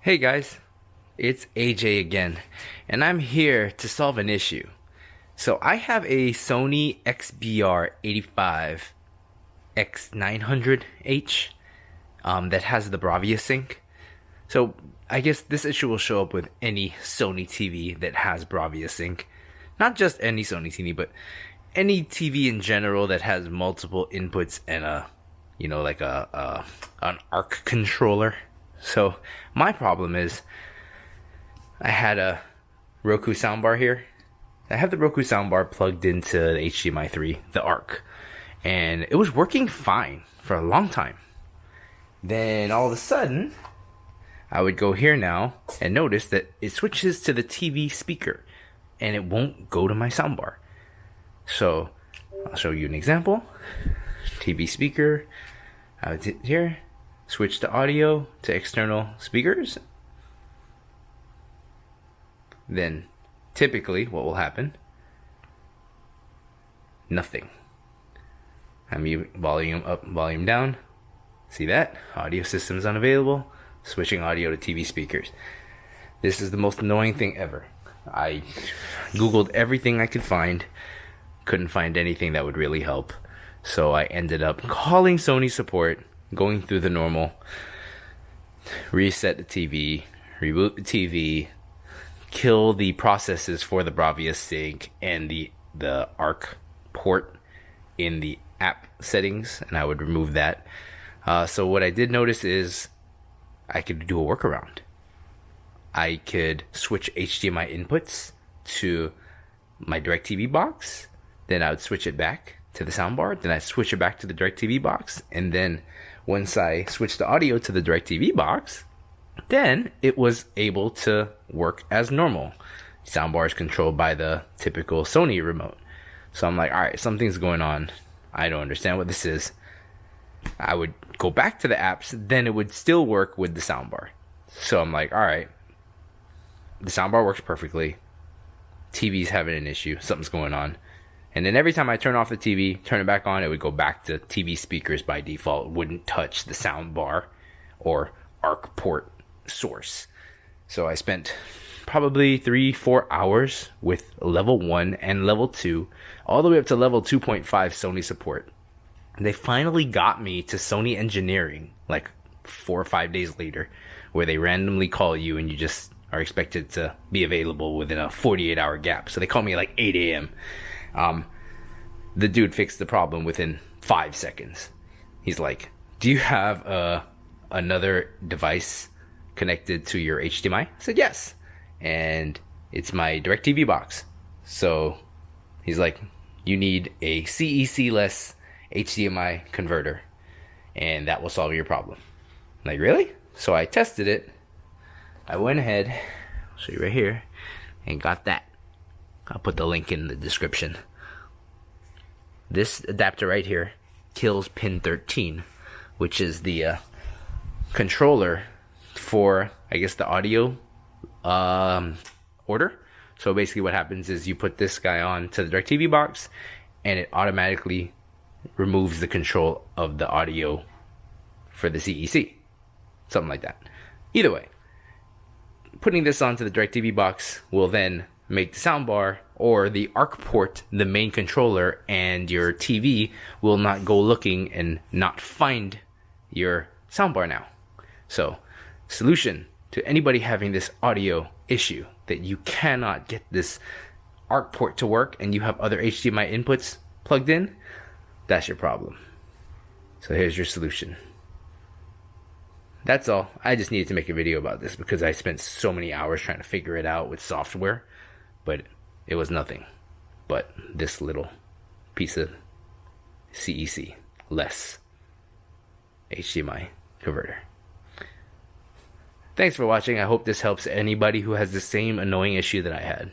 Hey guys, it's AJ again, and I'm here to solve an issue. So I have a Sony XBR85X900H that has the Bravia Sync. So I guess this issue will show up with any Sony TV that has Bravia Sync. Not just any Sony TV, but any TV in general that has multiple inputs and an ARC controller. So my problem is I had a Roku soundbar here. I have the Roku soundbar plugged into the HDMI 3, the ARC, and it was working fine for a long time. Then all of a sudden, I would go here now and notice that it switches to the TV speaker and it won't go to my soundbar. So I'll show you an example. TV speaker, I would hit here, switch to audio to external speakers. Then typically what will happen? Nothing. I mute volume up, volume down. See that? Audio system is unavailable. Switching audio to TV speakers. This is the most annoying thing ever. I Googled everything I could find. Couldn't find anything that would really help. So I ended up calling Sony support, going through the normal, reset the TV, reboot the TV, kill the processes for the Bravia Sync and the ARC port in the app settings, and I would remove that. So what I did notice is I could do a workaround. I could switch HDMI inputs to my DirecTV box, then I would switch it back to the soundbar, then I switch it back to the DirecTV box, and then once I switched the audio to the DirecTV box, then it was able to work as normal. Soundbar is controlled by the typical Sony remote. So I'm like, alright, something's going on. I don't understand what this is. I would go back to the apps, then it would still work with the soundbar. So I'm like, alright, the soundbar works perfectly. TV's having an issue, something's going on. And then every time I turn off the TV, turn it back on, it would go back to TV speakers by default. It wouldn't touch the soundbar or ARC port source. So I spent probably 3-4 hours with level 1 and level 2, all the way up to level 2.5 Sony support. And they finally got me to Sony engineering like 4 or 5 days later, where they randomly call you and you just are expected to be available within a 48-hour gap. So they called me at like 8 a.m. The dude fixed the problem within 5 seconds. He's like, do you have another device connected to your HDMI? I said, yes. And it's my DirecTV box. So he's like, you need a CEC-less HDMI converter, and that will solve your problem. I'm like, really? So I tested it. I went ahead, I'll show you right here, and got that. I'll put the link in the description. This adapter right here kills pin 13, which is the controller for, I guess, the audio order. So basically what happens is you put this guy on to the DirecTV box, and it automatically removes the control of the audio for the CEC. Something like that. Either way, putting this onto the DirecTV box will then make the soundbar or the ARC port the main controller, and your TV will not go looking and not find your soundbar now. So, solution to anybody having this audio issue that you cannot get this ARC port to work and you have other HDMI inputs plugged in, that's your problem. So here's your solution. That's all. I just needed to make a video about this because I spent so many hours trying to figure it out with software, but it was nothing but this little piece of CEC less HDMI converter. Thanks for watching. I hope this helps anybody who has the same annoying issue that I had.